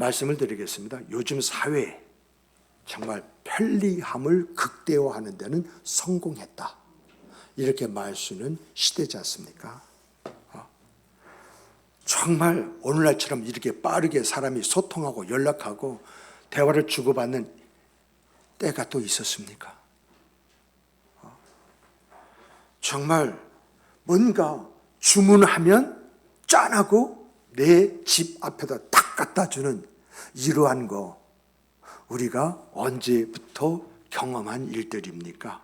말씀을 드리겠습니다. 요즘 사회 정말 편리함을 극대화하는 데는 성공했다, 이렇게 말할 수 있는 시대지 않습니까? 정말 오늘날처럼 이렇게 빠르게 사람이 소통하고 연락하고 대화를 주고받는 때가 또 있었습니까? 정말 뭔가 주문하면 짠하고 내 집 앞에다 탁 갖다 주는 이러한 거 우리가 언제부터 경험한 일들입니까?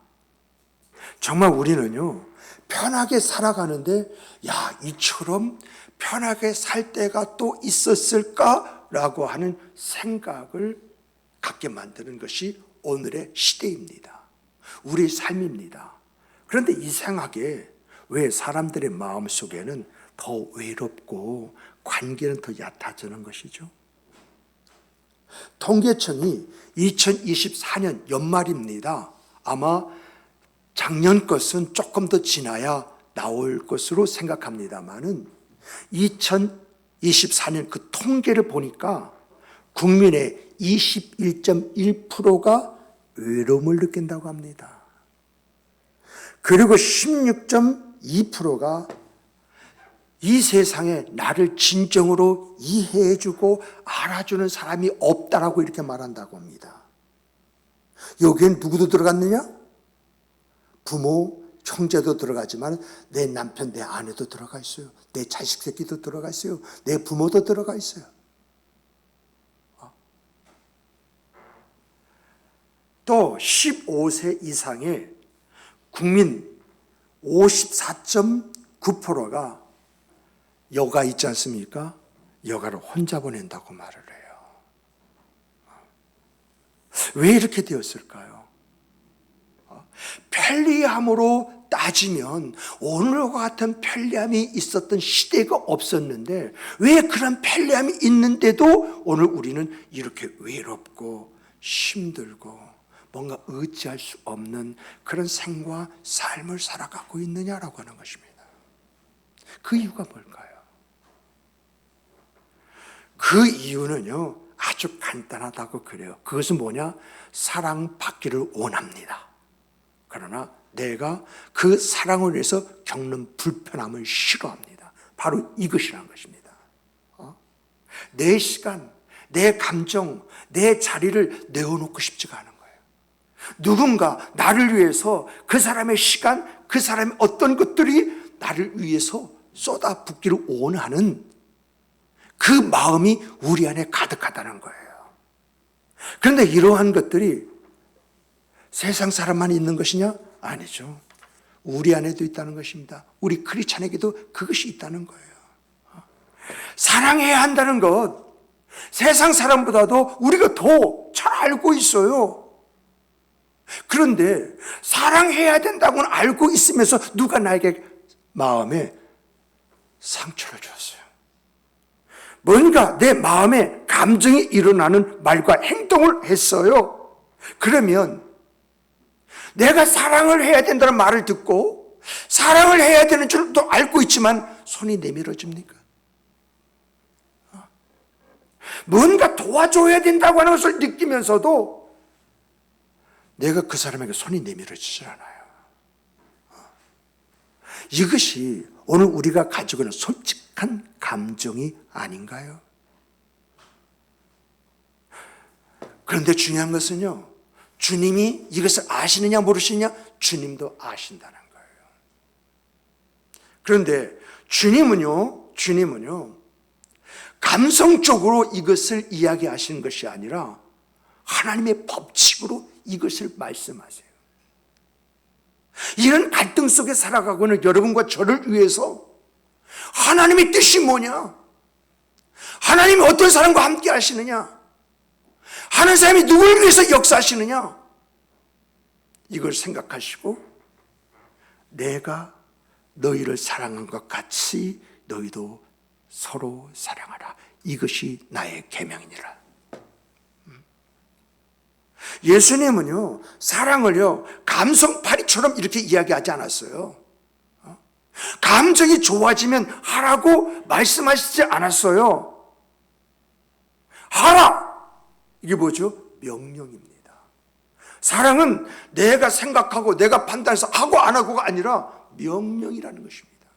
정말 우리는요, 편하게 살아가는데 야, 이처럼 편하게 살 때가 또 있었을까라고 하는 생각을 갖게 만드는 것이 오늘의 시대입니다. 우리의 삶입니다. 그런데 이상하게 왜 사람들의 마음속에는 더 외롭고 관계는 더 얕아지는 것이죠? 통계청이 2024년 연말입니다. 아마 작년 것은 조금 더 지나야 나올 것으로 생각합니다만은 2024년 그 통계를 보니까 국민의 21.1%가 외로움을 느낀다고 합니다. 그리고 16.2%가 이 세상에 나를 진정으로 이해해주고 알아주는 사람이 없다라고 이렇게 말한다고 합니다. 여기엔 누구도 들어갔느냐? 부모, 형제도 들어가지만 내 남편, 내 아내도 들어가 있어요. 내 자식 새끼도 들어가 있어요. 내 부모도 들어가 있어요. 또 15세 이상의 국민 54.9%가 여가 있지 않습니까? 여가를 혼자 보낸다고 말을 해요. 왜 이렇게 되었을까요? 편리함으로 따지면 오늘과 같은 편리함이 있었던 시대가 없었는데 왜 그런 편리함이 있는데도 오늘 우리는 이렇게 외롭고 힘들고 뭔가 의지할 수 없는 그런 생과 삶을 살아가고 있느냐라고 하는 것입니다. 그 이유가 뭘까요? 그 이유는요, 아주 간단하다고 그래요. 그것은 뭐냐? 사랑받기를 원합니다. 그러나 내가 그 사랑을 위해서 겪는 불편함을 싫어합니다. 바로 이것이라는 것입니다. 내 시간, 내 감정, 내 자리를 내어놓고 싶지가 않은 거예요. 누군가 나를 위해서 그 사람의 시간, 그 사람의 어떤 것들이 나를 위해서 쏟아붓기를 원하는 그 마음이 우리 안에 가득하다는 거예요. 그런데 이러한 것들이 세상 사람만 있는 것이냐? 아니죠. 우리 안에도 있다는 것입니다. 우리 크리스찬에게도 그것이 있다는 거예요. 사랑해야 한다는 것, 세상 사람보다도 우리가 더 잘 알고 있어요. 그런데 사랑해야 된다고는 알고 있으면서 누가 나에게 마음에 상처를 줬어요. 뭔가 내 마음에 감정이 일어나는 말과 행동을 했어요. 그러면 내가 사랑을 해야 된다는 말을 듣고 사랑을 해야 되는 줄도 알고 있지만 손이 내밀어집니까? 뭔가 도와줘야 된다고 하는 것을 느끼면서도 내가 그 사람에게 손이 내밀어지질 않아요. 이것이 오늘 우리가 가지고 있는 솔직한 감정이 아닌가요? 그런데 중요한 것은요, 주님이 이것을 아시느냐 모르시느냐? 주님도 아신다는 거예요. 그런데 주님은요, 감성적으로 이것을 이야기하시는 것이 아니라 하나님의 법칙으로 이것을 말씀하세요. 이런 갈등 속에 살아가고 있는 여러분과 저를 위해서 하나님의 뜻이 뭐냐? 하나님이 어떤 사람과 함께 하시느냐? 하는 사람이 누구를 위해서 역사하시느냐? 이걸 생각하시고 내가 너희를 사랑한 것 같이 너희도 서로 사랑하라. 이것이 나의 계명이니라. 예수님은요, 사랑을요, 감성파리처럼 이렇게 이야기하지 않았어요. 감정이 좋아지면 하라고 말씀하시지 않았어요. 하라 이게 뭐죠? 명령입니다. 사랑은 내가 생각하고 내가 판단해서 하고 안 하고가 아니라 명령이라는 것입니다.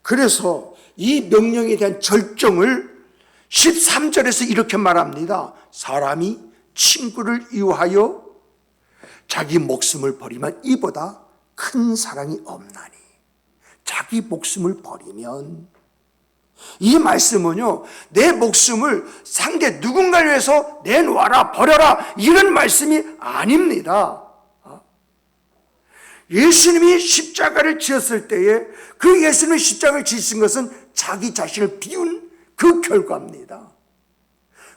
그래서 이 명령에 대한 절정을 13절에서 이렇게 말합니다. 사람이 친구를 이유하여 자기 목숨을 버리면 이보다 큰 사랑이 없나니. 자기 목숨을 버리면, 이 말씀은요, 내 목숨을 상대 누군가를 위해서 내놓아라, 버려라, 이런 말씀이 아닙니다. 예수님이 십자가를 지었을 때에 그 예수님이 십자가를 지신 것은 자기 자신을 비운 그 결과입니다.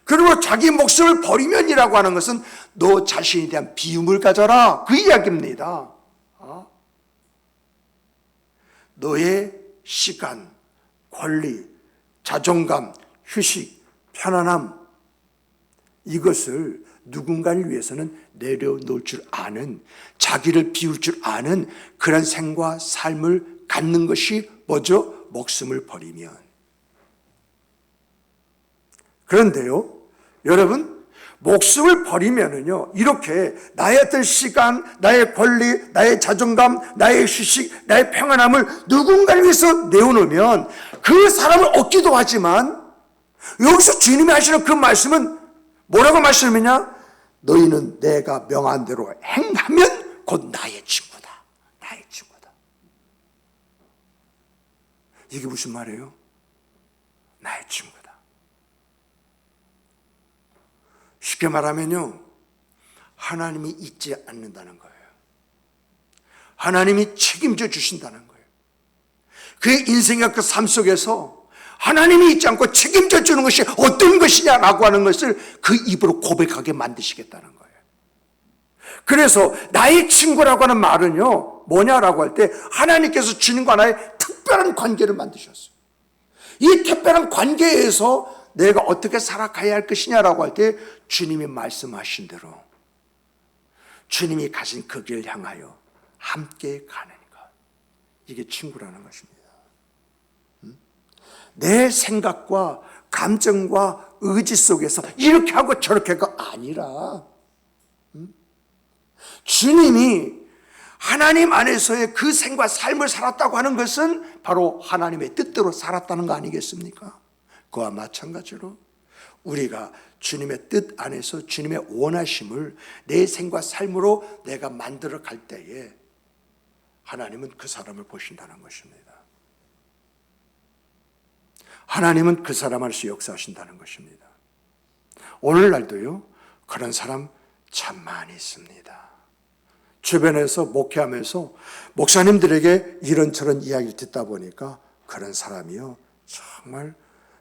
그리고 자기 목숨을 버리면이라고 하는 것은 너 자신에 대한 비움을 가져라, 그 이야기입니다. 너의 시간, 권리, 자존감, 휴식, 편안함, 이것을 누군가를 위해서는 내려놓을 줄 아는, 자기를 비울 줄 아는 그런 생과 삶을 갖는 것이 뭐죠? 목숨을 버리면. 그런데요, 여러분, 목숨을 버리면은요, 이렇게 나의 어떤 시간, 나의 권리, 나의 자존감, 나의 휴식, 나의 평안함을 누군가를 위해서 내어놓으면 그 사람을 얻기도 하지만, 여기서 주님이 하시는 그 말씀은 뭐라고 말씀하느냐? 너희는 내가 명한 대로 행하면 곧 나의 친구다. 나의 친구다. 이게 무슨 말이에요? 나의 친구다. 쉽게 말하면요, 하나님이 잊지 않는다는 거예요. 하나님이 책임져 주신다는 거예요. 그의 인생의 그 삶 속에서 하나님이 잊지 않고 책임져 주는 것이 어떤 것이냐라고 하는 것을 그 입으로 고백하게 만드시겠다는 거예요. 그래서 나의 친구라고 하는 말은요, 뭐냐라고 할 때 하나님께서 주님과 나의 특별한 관계를 만드셨어요. 이 특별한 관계에서 내가 어떻게 살아가야 할 것이냐라고 할 때 주님이 말씀하신 대로 주님이 가신 그 길을 향하여 함께 가는 것, 이게 친구라는 것입니다. 내 생각과 감정과 의지 속에서 이렇게 하고 저렇게 하고 아니라 주님이 하나님 안에서의 그 생과 삶을 살았다고 하는 것은 바로 하나님의 뜻대로 살았다는 거 아니겠습니까? 그와 마찬가지로 우리가 주님의 뜻 안에서 주님의 원하심을 내 생과 삶으로 내가 만들어 갈 때에 하나님은 그 사람을 보신다는 것입니다. 하나님은 그 사람 안에서 역사하신다는 것입니다. 오늘날도요, 그런 사람 참 많이 있습니다. 주변에서 목회하면서 목사님들에게 이런저런 이야기를 듣다 보니까 그런 사람이요, 정말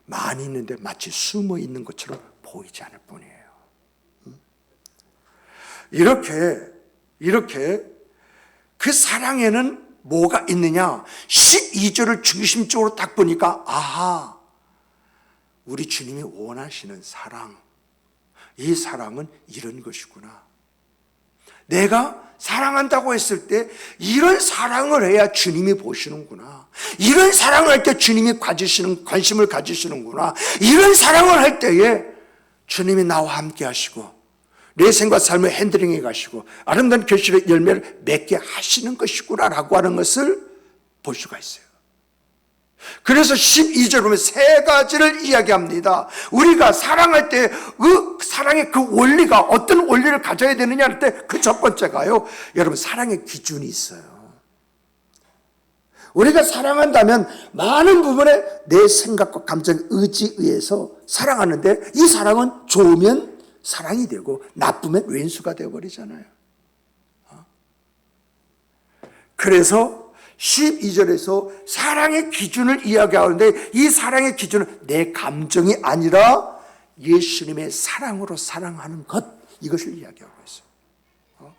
많이 있는데 마치 숨어 있는 것처럼 보이지 않을 뿐이에요. 이렇게 그 사랑에는 뭐가 있느냐? 12절을 중심적으로 딱 보니까 아하, 우리 주님이 원하시는 사랑, 이 사랑은 이런 것이구나. 내가 사랑한다고 했을 때 이런 사랑을 해야 주님이 보시는구나. 이런 사랑을 할 때 주님이 관심을 가지시는구나. 이런 사랑을 할 때에 주님이 나와 함께 하시고 내 생과 삶을 핸들링해 가시고 아름다운 결실의 열매를 맺게 하시는 것이구나 라고 하는 것을 볼 수가 있어요. 그래서 12절 보면 세 가지를 이야기합니다. 우리가 사랑할 때 그 사랑의 그 원리가 어떤 원리를 가져야 되느냐 할 때 그 첫 번째가요, 여러분, 사랑의 기준이 있어요. 우리가 사랑한다면 많은 부분에 내 생각과 감정, 의지에 의해서 사랑하는데 이 사랑은 좋으면 사랑이 되고 나쁘면 왼수가 되어버리잖아요. 그래서 12절에서 사랑의 기준을 이야기하는데 이 사랑의 기준은 내 감정이 아니라 예수님의 사랑으로 사랑하는 것, 이것을 이야기하고 있어요.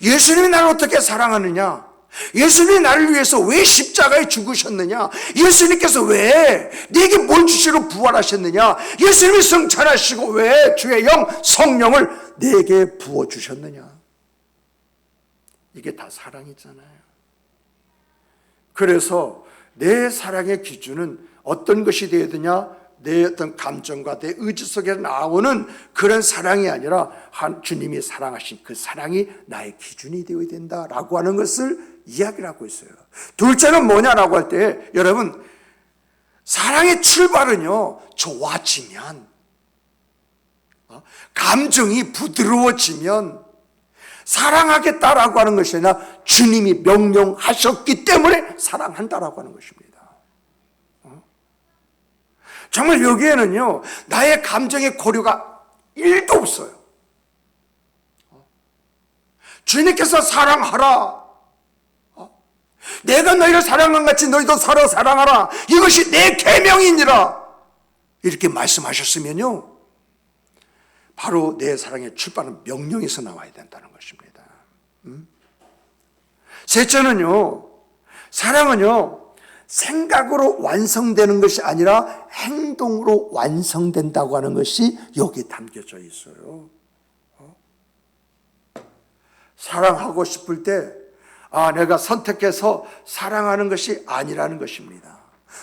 예수님이 나를 어떻게 사랑하느냐? 예수님이 나를 위해서 왜 십자가에 죽으셨느냐? 예수님께서 왜 내게 뭘 주시러 부활하셨느냐? 예수님이 성찬하시고 왜 주의 영, 성령을 내게 부어주셨느냐? 이게 다 사랑이잖아요. 그래서 내 사랑의 기준은 어떤 것이 되어야 되냐? 내 어떤 감정과 내 의지 속에 나오는 그런 사랑이 아니라 주님이 사랑하신 그 사랑이 나의 기준이 되어야 된다라고 하는 것을 이야기를 하고 있어요. 둘째는 뭐냐라고 할 때 여러분, 사랑의 출발은요, 좋아지면, 감정이 부드러워지면 사랑하겠다라고 하는 것이 아니라 주님이 명령하셨기 때문에 사랑한다라고 하는 것입니다. 정말 여기에는요, 나의 감정의 고려가 1도 없어요. 주님께서 사랑하라, 내가 너희를 사랑한 같이 너희도 서로 사랑하라, 이것이 내 계명이니라, 이렇게 말씀하셨으면요, 바로 내 사랑의 출발은 명령에서 나와야 된다는 것입니다. 셋째는요, 사랑은요, 생각으로 완성되는 것이 아니라 행동으로 완성된다고 하는 것이 여기 담겨져 있어요. 사랑하고 싶을 때 내가 선택해서 사랑하는 것이 아니라는 것입니다.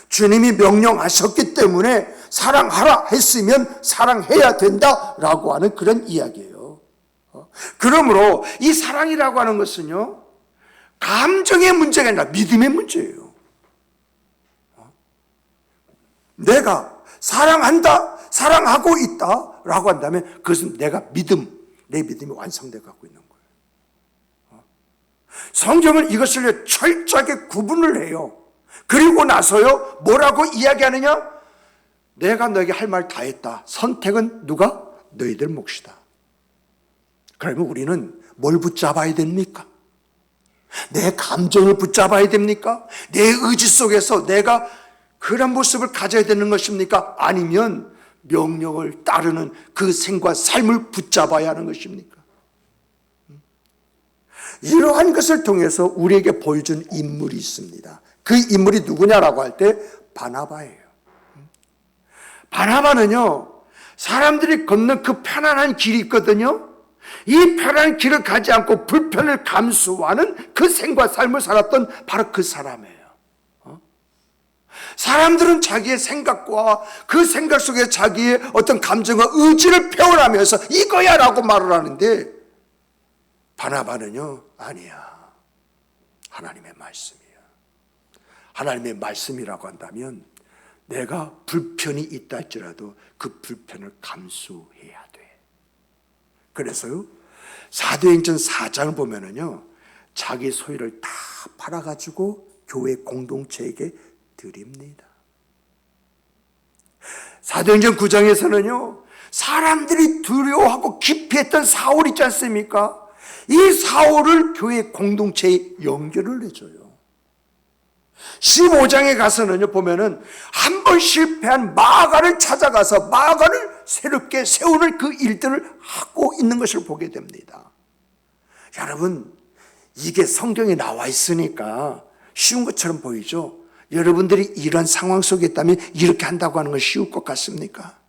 주님이 명령하셨기 때문에 사랑하라 했으면 사랑해야 된다라고 하는 그런 이야기예요. 그러므로 이 사랑이라고 하는 것은요, 감정의 문제가 아니라 믿음의 문제예요. 내가 사랑한다, 사랑하고 있다 라고 한다면 그것은 내가 내 믿음이 완성되어 갖고 있는 거예요. 성경은 이것을 철저하게 구분을 해요. 그리고 나서요, 뭐라고 이야기하느냐? 내가 너에게 할 말 다 했다. 선택은 누가? 너희들 몫이다. 그러면 우리는 뭘 붙잡아야 됩니까? 내 감정을 붙잡아야 됩니까? 내 의지 속에서 내가 그런 모습을 가져야 되는 것입니까? 아니면 명령을 따르는 그 생과 삶을 붙잡아야 하는 것입니까? 이러한 것을 통해서 우리에게 보여준 인물이 있습니다. 그 인물이 누구냐라고 할 때 바나바예요. 바나바는요, 사람들이 걷는 그 편안한 길이 있거든요. 이 편안한 길을 가지 않고 불편을 감수하는 그 생과 삶을 살았던 바로 그 사람이에요. 사람들은 자기의 생각과 그 생각 속에 자기의 어떤 감정과 의지를 표현하면서 이거야 라고 말을 하는데, 바나바는요, 아니야, 하나님의 말씀이야. 하나님의 말씀이라고 한다면 내가 불편이 있다 할지라도 그 불편을 감수해야 돼. 그래서요, 사도행전 4장을 보면은요, 자기 소유를 다 팔아가지고 교회 공동체에게 드립니다. 사도행전 9장에서는요, 사람들이 두려워하고 기피했던 사울 있지 않습니까? 이 사울을 교회 공동체에 연결을 해줘요. 15장에 가서는요, 보면은 한 번 실패한 마가를 찾아가서 마가를 새롭게 세우는 그 일들을 하고 있는 것을 보게 됩니다. 여러분, 이게 성경에 나와 있으니까 쉬운 것처럼 보이죠? 여러분들이 이런 상황 속에 있다면 이렇게 한다고 하는 건 쉬울 것 같습니까?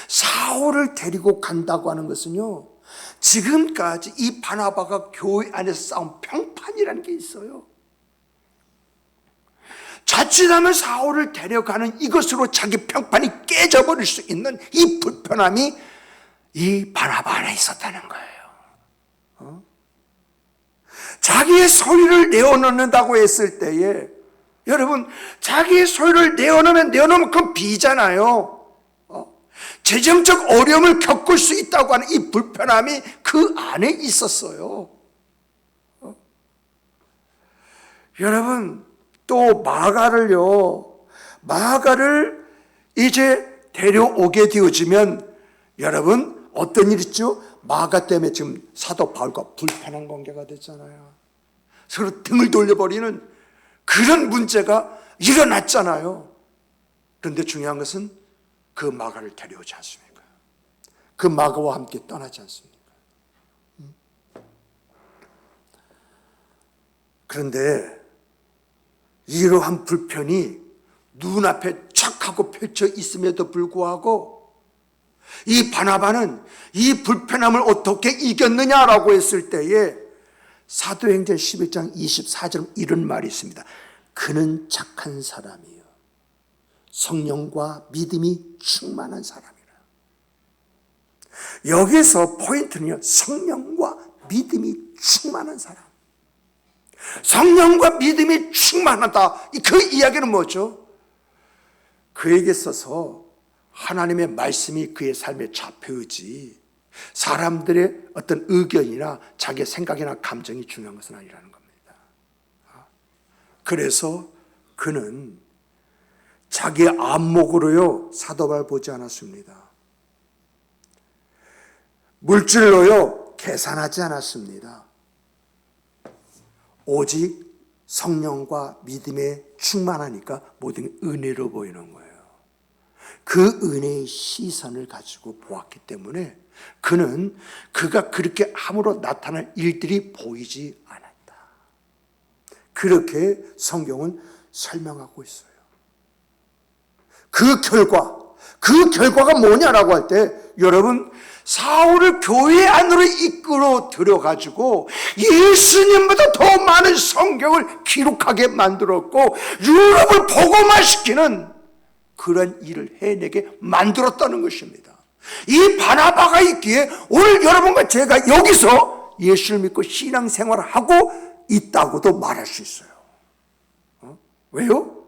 사울을 데리고 간다고 하는 것은요, 지금까지 이 바나바가 교회 안에서 싸운 평판이라는 게 있어요. 자칫하면 사울을 데려가는 이것으로 자기 평판이 깨져버릴 수 있는 이 불편함이 이 바나바 안에 있었다는 거예요. 자기의 소유를 내어놓는다고 했을 때에, 여러분, 자기의 소유를 내어놓으면 그건 비잖아요. 재정적 어려움을 겪을 수 있다고 하는 이 불편함이 그 안에 있었어요. 여러분, 또 마가를 이제 데려오게 되어지면 여러분, 어떤 일 있죠? 마가 때문에 지금 사도 바울과 불편한 관계가 됐잖아요. 서로 등을 돌려버리는 그런 문제가 일어났잖아요. 그런데 중요한 것은 그 마가를 데려오지 않습니까? 그 마가와 함께 떠나지 않습니까? 그런데 이러한 불편이 눈앞에 촥 하고 펼쳐 있음에도 불구하고 이 바나바는 이 불편함을 어떻게 이겼느냐라고 했을 때에 사도행전 11장 24절 이런 말이 있습니다. 그는 착한 사람이요, 성령과 믿음이 충만한 사람이라. 여기서 포인트는요, 성령과 믿음이 충만한 사람. 성령과 믿음이 충만하다. 그 이야기는 뭐죠? 그에게 있어서 하나님의 말씀이 그의 삶에 잡혀오지 사람들의 어떤 의견이나 자기의 생각이나 감정이 중요한 것은 아니라는 겁니다. 그래서 그는 자기의 안목으로요 사도바울 보지 않았습니다. 물질로요 계산하지 않았습니다. 오직 성령과 믿음에 충만하니까 모든 은혜로 보이는 거예요. 그 은혜의 시선을 가지고 보았기 때문에 그는 그가 그렇게 함으로 나타날 일들이 보이지 않았다. 그렇게 성경은 설명하고 있어요. 그 결과가 뭐냐라고 할 때 여러분 사울을 교회 안으로 이끌어 들여가지고 예수님보다 더 많은 성경을 기록하게 만들었고 유럽을 복음화시키는 그런 일을 해내게 만들었다는 것입니다. 이 바나바가 있기에 오늘 여러분과 제가 여기서 예수를 믿고 신앙생활을 하고 있다고도 말할 수 있어요. 왜요?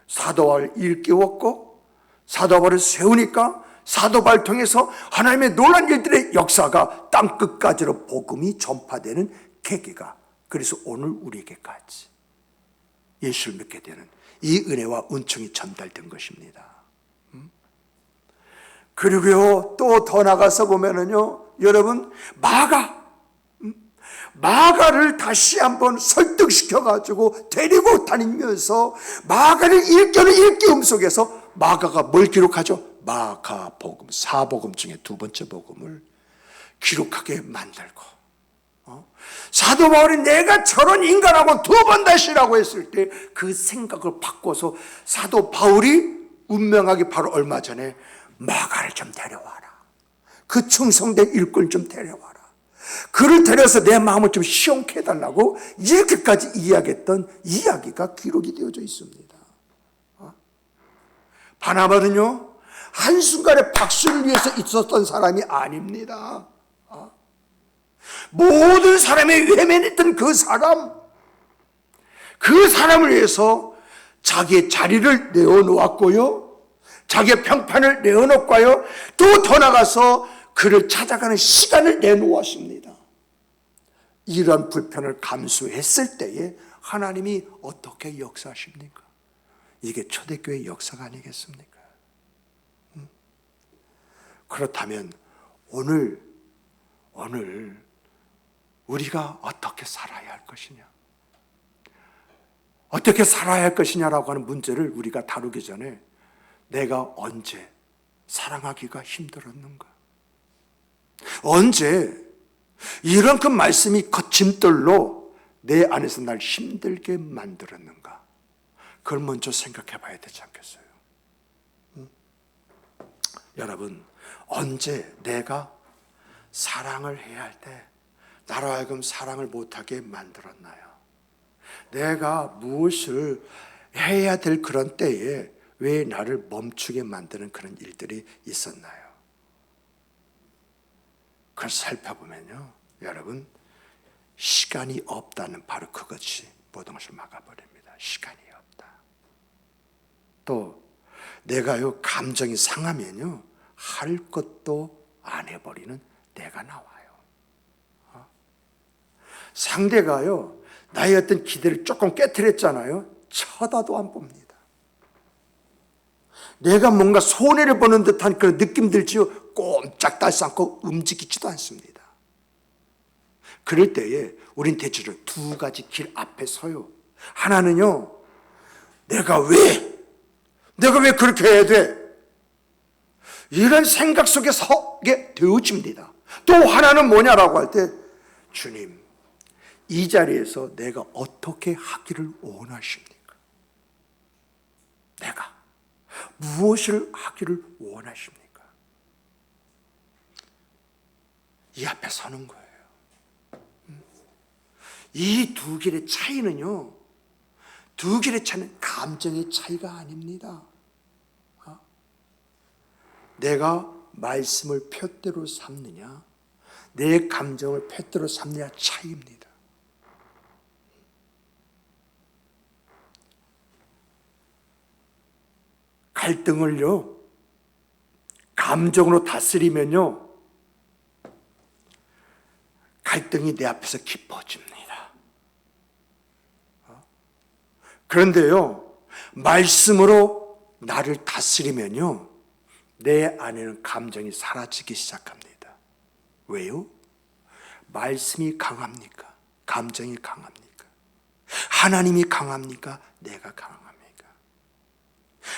사도바울을 일깨웠고 사도바울을 세우니까 사도바울을 통해서 하나님의 놀라운 일들의 역사가 땅끝까지로 복음이 전파되는 계기가, 그래서 오늘 우리에게까지 예수를 믿게 되는 이 은혜와 은총이 전달된 것입니다. 그리고요 또 더 나가서 보면은요 여러분 마가를 다시 한번 설득시켜 가지고 데리고 다니면서 마가를 일깨우는 일깨움 속에서 마가가 뭘 기록하죠? 마가복음, 사복음 중에 두 번째 복음을 기록하게 만들고 사도 바울이 내가 저런 인간하고 두 번 다시라고 했을 때 그 생각을 바꿔서 사도 바울이 운명하기 바로 얼마 전에 마가를 좀 데려와라. 그 충성된 일꾼 좀 데려와라. 그를 데려서 내 마음을 좀 시원케 해달라고 이렇게까지 이야기했던 이야기가 기록이 되어져 있습니다. 바나바는요 한순간에 박수를 위해서 있었던 사람이 아닙니다. 모든 사람이 외면했던 그 사람을 위해서 자기의 자리를 내어놓았고요 자기의 평판을 내어놓고요 또 더 나가서 그를 찾아가는 시간을 내놓았습니다. 이런 불편을 감수했을 때에 하나님이 어떻게 역사하십니까? 이게 초대교회 역사가 아니겠습니까? 그렇다면 오늘 우리가 어떻게 살아야 할 것이냐? 어떻게 살아야 할 것이냐라고 하는 문제를 우리가 다루기 전에 내가 언제 사랑하기가 힘들었는가? 언제 이런 그 말씀이 거침돌로 내 안에서 날 힘들게 만들었는가? 그걸 먼저 생각해 봐야 되지 않겠어요? 여러분, 언제 내가 사랑을 해야 할 때 나로 하여금 사랑을 못하게 만들었나요? 내가 무엇을 해야 될 그런 때에 왜 나를 멈추게 만드는 그런 일들이 있었나요? 그걸 살펴보면요 여러분 시간이 없다는 바로 그것이 모든 것을 막아버립니다. 시간이 없다. 또 내가요 감정이 상하면요 할 것도 안 해버리는 내가 나와요. 상대가요 나의 어떤 기대를 조금 깨트렸잖아요. 쳐다도 안 봅니다. 내가 뭔가 손해를 보는 듯한 그런 느낌 들지요. 꼼짝달싹 않고 움직이지도 않습니다. 그럴 때에 우린 대체로 두 가지 길 앞에 서요. 하나는요 내가 왜 그렇게 해야 돼? 이런 생각 속에 서게 되어집니다. 또 하나는 뭐냐라고 할 때 주님 이 자리에서 내가 어떻게 하기를 원하십니까? 내가 무엇을 하기를 원하십니까? 이 앞에 서는 거예요. 이 두 길의 차이는요 두 길의 차이는 감정의 차이가 아닙니다. 내가 말씀을 표대로 삼느냐, 내 감정을 표대로 삼느냐 차이입니다. 갈등을요, 감정으로 다스리면요, 갈등이 내 앞에서 깊어집니다. 그런데요, 말씀으로 나를 다스리면요, 내 안에는 감정이 사라지기 시작합니다. 왜요? 말씀이 강합니까? 감정이 강합니까? 하나님이 강합니까? 내가 강합니까?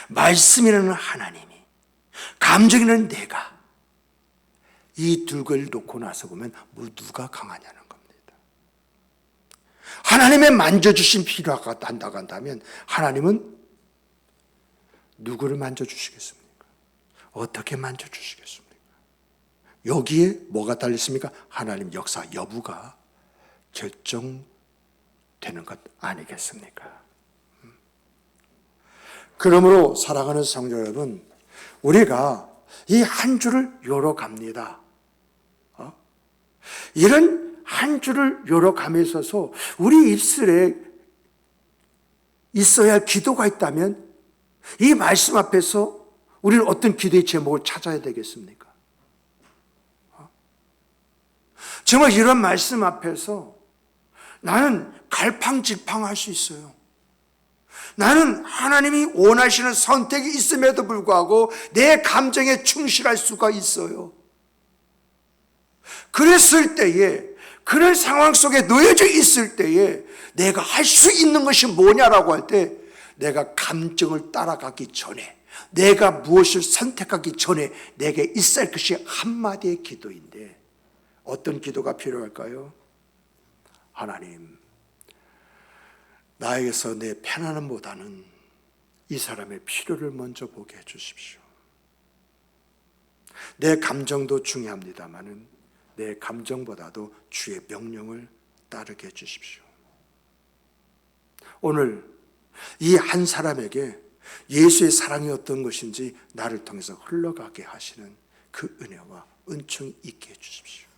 말씀이라는 하나님이, 감정이라는 내가, 이 두 개를 놓고 나서 보면 누가 강하냐는 겁니다. 하나님의 만져주신 필요가 한다고 한다면 하나님은 누구를 만져주시겠습니까? 어떻게 만져주시겠습니까? 여기에 뭐가 달렸습니까? 하나님 역사 여부가 결정되는 것 아니겠습니까? 그러므로 사랑하는 성도 여러분, 우리가 이 한 주를 열어갑니다. 이런 한 주를 열어감에 있어서 우리 입술에 있어야 할 기도가 있다면 이 말씀 앞에서 우리는 어떤 기도의 제목을 찾아야 되겠습니까? 정말 이런 말씀 앞에서 나는 갈팡질팡할 수 있어요. 나는 하나님이 원하시는 선택이 있음에도 불구하고 내 감정에 충실할 수가 있어요. 그랬을 때에, 그런 상황 속에 놓여져 있을 때에 내가 할 수 있는 것이 뭐냐라고 할 때, 내가 감정을 따라가기 전에, 내가 무엇을 선택하기 전에 내게 있어야 할 것이 한마디의 기도인데, 어떤 기도가 필요할까요? 하나님, 나에게서 내 편안함보다는 이 사람의 필요를 먼저 보게 해주십시오. 내 감정도 중요합니다마는 내 감정보다도 주의 명령을 따르게 해주십시오. 오늘 이 한 사람에게 예수의 사랑이 어떤 것인지 나를 통해서 흘러가게 하시는 그 은혜와 은총이 있게 해주십시오.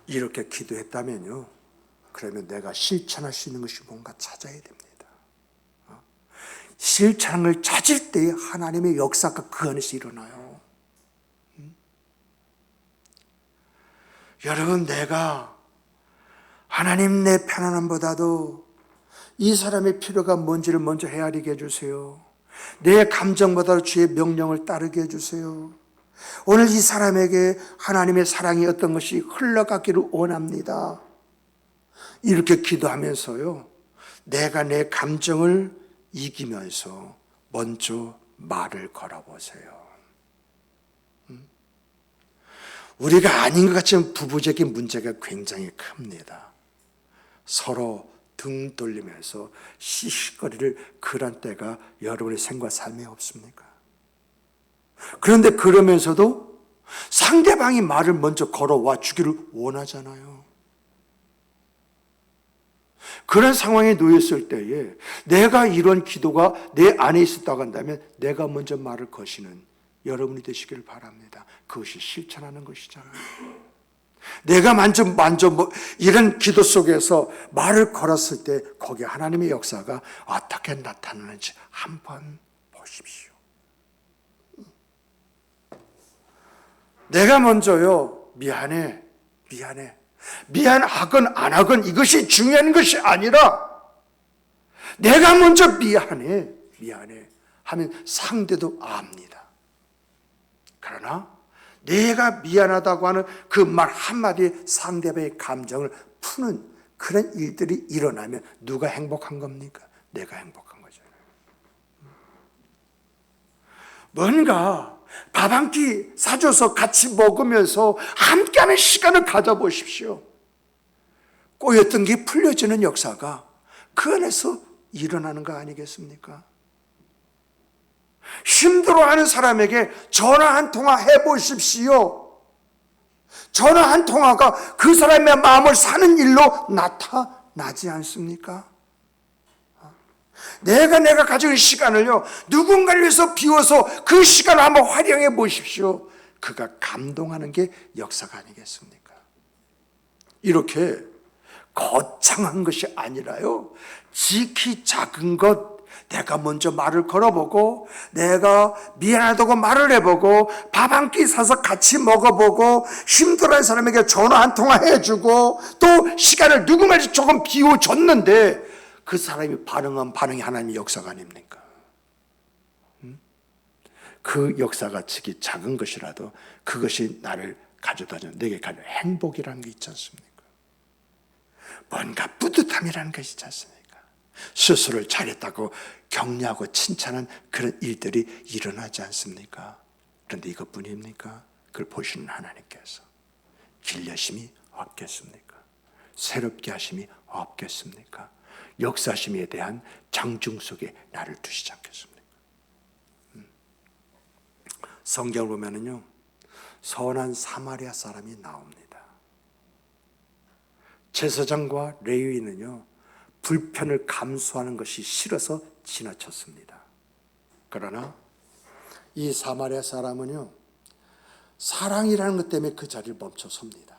이렇게 기도했다면요, 그러면 내가 실천할 수 있는 것이 뭔가 찾아야 됩니다. 실천을 찾을 때 하나님의 역사가 그 안에서 일어나요. 여러분, 내가 하나님 내 편안함보다도 이 사람의 필요가 뭔지를 먼저 헤아리게 해주세요. 내 감정보다도 주의 명령을 따르게 해주세요. 오늘 이 사람에게 하나님의 사랑이 어떤 것이 흘러가기를 원합니다. 이렇게 기도하면서요, 내가 내 감정을 이기면서 먼저 말을 걸어보세요. 우리가 아닌 것 같지만 부부적인 문제가 굉장히 큽니다. 서로 등 돌리면서 시시거리를 그런 때가 여러분의 생과 삶에 없습니까? 그런데 그러면서도 상대방이 말을 먼저 걸어와 주기를 원하잖아요. 그런 상황에 놓였을 때에 내가 이런 기도가 내 안에 있었다고 한다면 내가 먼저 말을 거시는 여러분이 되시기를 바랍니다. 그것이 실천하는 것이잖아요. 내가 이런 기도 속에서 말을 걸었을 때 거기에 하나님의 역사가 어떻게 나타나는지 한번 보십시오. 내가 먼저요, 미안하건 안 하건 이것이 중요한 것이 아니라 내가 먼저 미안해 하면 상대도 압니다. 그러나 내가 미안하다고 하는 그 말 한마디에 상대방의 감정을 푸는 그런 일들이 일어나면 누가 행복한 겁니까? 내가 행복한 거잖아요. 뭔가 밥 한 끼 사줘서 같이 먹으면서 함께하는 시간을 가져보십시오. 꼬였던 게 풀려지는 역사가 그 안에서 일어나는 거 아니겠습니까? 힘들어하는 사람에게 전화 한 통화 해보십시오. 전화 한 통화가 그 사람의 마음을 사는 일로 나타나지 않습니까? 내가 가진 시간을요, 누군가를 위해서 비워서 그 시간을 한번 활용해 보십시오. 그가 감동하는 게 역사가 아니겠습니까? 이렇게 거창한 것이 아니라요, 지극히 작은 것, 내가 먼저 말을 걸어보고, 내가 미안하다고 말을 해보고, 밥 한 끼 사서 같이 먹어보고, 힘들어하는 사람에게 전화 한 통화 해주고, 또 시간을 누군가에게 조금 비워줬는데 그 사람이 반응한 반응이 하나님의 역사가 아닙니까? 그 역사가 지극히 작은 것이라도 그것이 나를 가져다주는, 내게 가는 행복이라는 게 있지 않습니까? 뭔가 뿌듯함이라는 것이 있지 않습니까? 스스로를 잘했다고 격려하고 칭찬한 그런 일들이 일어나지 않습니까? 그런데 이것뿐입니까? 그걸 보시는 하나님께서 길려심이 없겠습니까? 새롭게 하심이 없겠습니까? 역사심에 대한 장중 속에 나를 두시지 않겠습니까? 성경을 보면은요, 선한 사마리아 사람이 나옵니다. 제사장과 레위인은요, 불편을 감수하는 것이 싫어서 지나쳤습니다. 그러나 이 사마리아 사람은요, 사랑이라는 것 때문에 그 자리를 멈춰섭니다.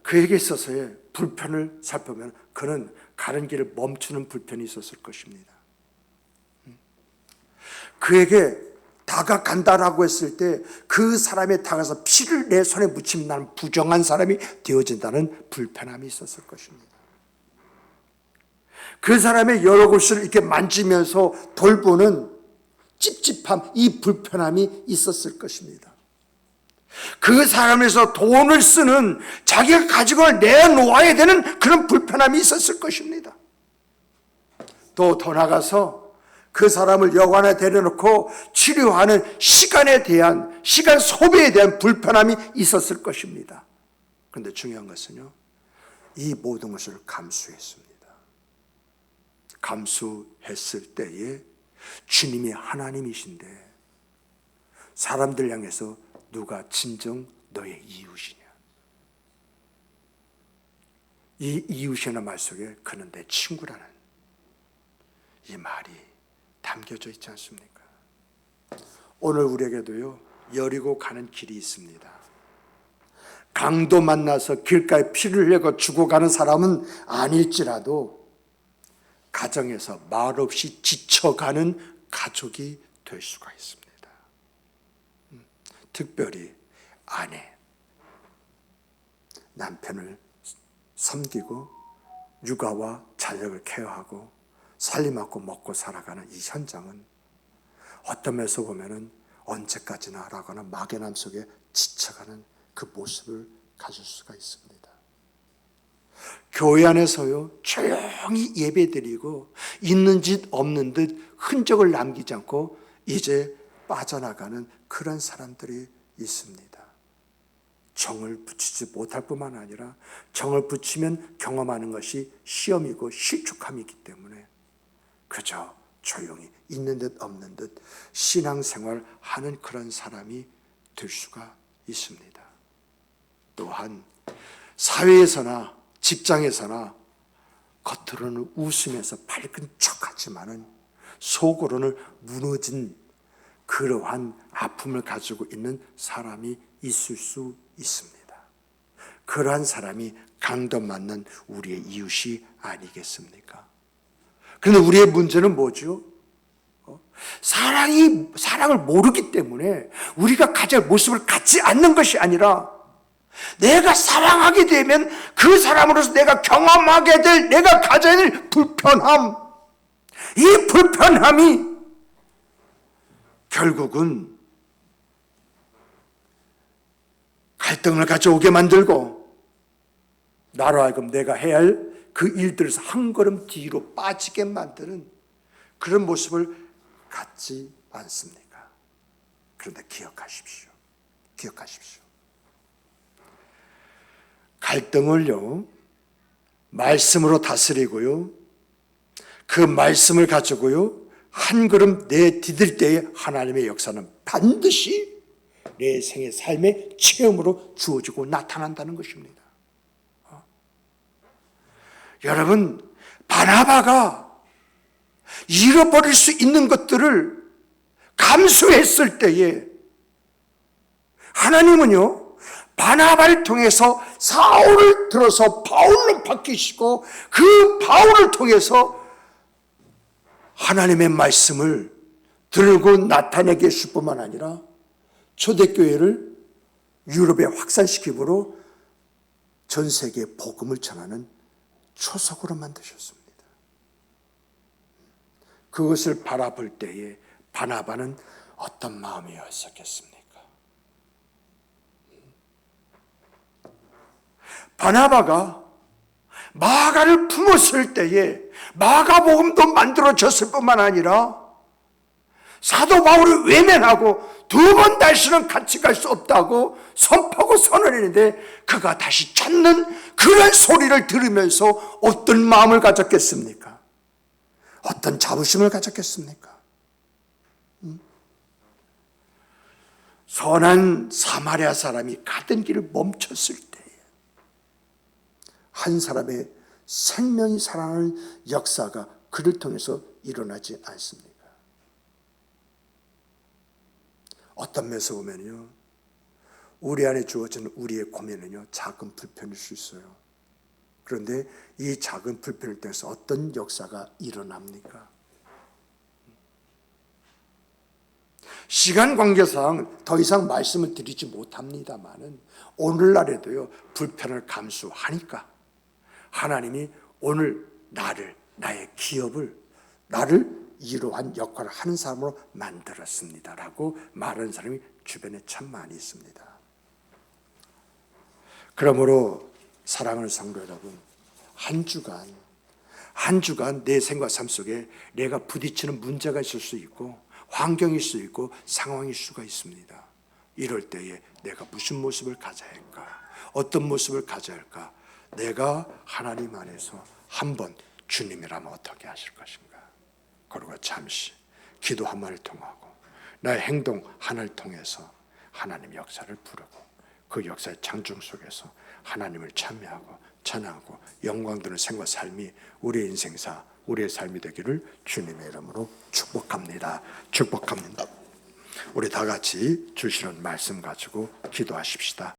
그에게 있어서의 불편을 살펴보면 그는 가는 길을 멈추는 불편이 있었을 것입니다. 그에게 다가간다라고 했을 때 그 사람에 다가서 피를 내 손에 묻히면 나는 부정한 사람이 되어진다는 불편함이 있었을 것입니다. 그 사람의 여러 곳을 이렇게 만지면서 돌보는 찝찝함, 이 불편함이 있었을 것입니다. 그 사람에서 돈을 쓰는, 자기가 가지고 내놓아야 되는 그런 불편함이 있었을 것입니다. 또 더 나가서 그 사람을 여관에 데려놓고 치료하는 시간에 대한, 시간 소비에 대한 불편함이 있었을 것입니다. 그런데 중요한 것은요, 이 모든 것을 감수했습니다. 감수했을 때에 주님이 하나님이신데 사람들 향해서 누가 진정 너의 이웃이냐, 이 이웃이라는 말 속에 그는 내 친구라는 이 말이 담겨져 있지 않습니까? 오늘 우리에게도요, 여리고 가는 길이 있습니다. 강도 만나서 길가에 피를 흘려 죽어가는 사람은 아닐지라도 가정에서 말없이 지쳐가는 가족이 될 수가 있습니다. 특별히 아내, 남편을 섬기고 육아와 자녀를 케어하고 살림하고 먹고 살아가는 이 현장은 어떤 면에서 보면은 언제까지나 라고 하는 막연함 속에 지쳐가는 그 모습을 가질 수가 있습니다. 교회 안에서요, 조용히 예배드리고 있는 듯 없는 듯 흔적을 남기지 않고 이제 빠져나가는 그런 사람들이 있습니다. 정을 붙이지 못할 뿐만 아니라 정을 붙이면 경험하는 것이 시험이고 실족함이기 때문에 그저 조용히 있는 듯 없는 듯 신앙생활하는 그런 사람이 될 수가 있습니다. 또한 사회에서나 직장에서나 겉으로는 웃으면서 밝은 척하지만은 속으로는 무너진 그러한 아픔을 가지고 있는 사람이 있을 수 있습니다. 그러한 사람이 강도 맞는 우리의 이웃이 아니겠습니까? 그런데 우리의 문제는 뭐죠? 사랑을 모르기 때문에 우리가 가질 모습을 갖지 않는 것이 아니라 내가 사랑하게 되면 그 사람으로서 내가 경험하게 될, 내가 가져야 될 불편함, 이 불편함이 결국은 갈등을 가져오게 만들고 나로 하여금 내가 해야 할 그 일들에서 한 걸음 뒤로 빠지게 만드는 그런 모습을 갖지 않습니까? 그런데 기억하십시오. 기억하십시오. 갈등을요, 말씀으로 다스리고요, 그 말씀을 가지고요, 한 걸음 내디딜 때에 하나님의 역사는 반드시 내 생의 삶의 체험으로 주어지고 나타난다는 것입니다. 여러분, 바나바가 잃어버릴 수 있는 것들을 감수했을 때에 하나님은요, 바나바를 통해서 사울을 들어서 바울로 바뀌시고 그 바울을 통해서 하나님의 말씀을 들고 나타내게 했을 뿐만 아니라 초대교회를 유럽에 확산시키므로 전 세계에 복음을 전하는 초석으로 만드셨습니다. 그것을 바라볼 때에 바나바는 어떤 마음이었었겠습니까? 바나바가 마가를 품었을 때에 마가복음도 만들어졌을 뿐만 아니라 사도 바울을 외면하고 두 번 다시는 같이 갈 수 없다고 선포하고 선언했는데 그가 다시 찾는 그런 소리를 들으면서 어떤 마음을 가졌겠습니까? 어떤 자부심을 가졌겠습니까? 선한 사마리아 사람이 가던 길을 멈췄을 때 한 사람의 생명이 살아나는 역사가 그를 통해서 일어나지 않습니까? 어떤 면에서 보면요, 우리 안에 주어진 우리의 고민은요, 작은 불편일 수 있어요. 그런데 이 작은 불편을 통해서 어떤 역사가 일어납니까? 시간 관계상 더 이상 말씀을 드리지 못합니다만은 오늘날에도요, 불편을 감수하니까 하나님이 오늘 나의 기업을, 나를 이러한 역할을 하는 사람으로 만들었습니다라고 말하는 사람이 주변에 참 많이 있습니다. 그러므로 사랑하는 성도 여러분, 한 주간 내 생과 삶 속에 내가 부딪히는 문제가 있을 수 있고 환경일 수 있고 상황일 수가 있습니다. 이럴 때에 내가 무슨 모습을 가져야 할까? 어떤 모습을 가져야 할까? 내가 하나님 안에서 한번 주님이라면 어떻게 하실 것인가? 그리고 잠시 기도 한 마디를 통하고 나의 행동 하나를 통해서 하나님 역사를 부르고 그 역사의 장중 속에서 하나님을 찬미하고 찬양하고 영광 드는 생과 삶이 우리의 인생사, 우리의 삶이 되기를 주님의 이름으로 축복합니다. 축복합니다. 우리 다 같이 주시는 말씀 가지고 기도하십시다.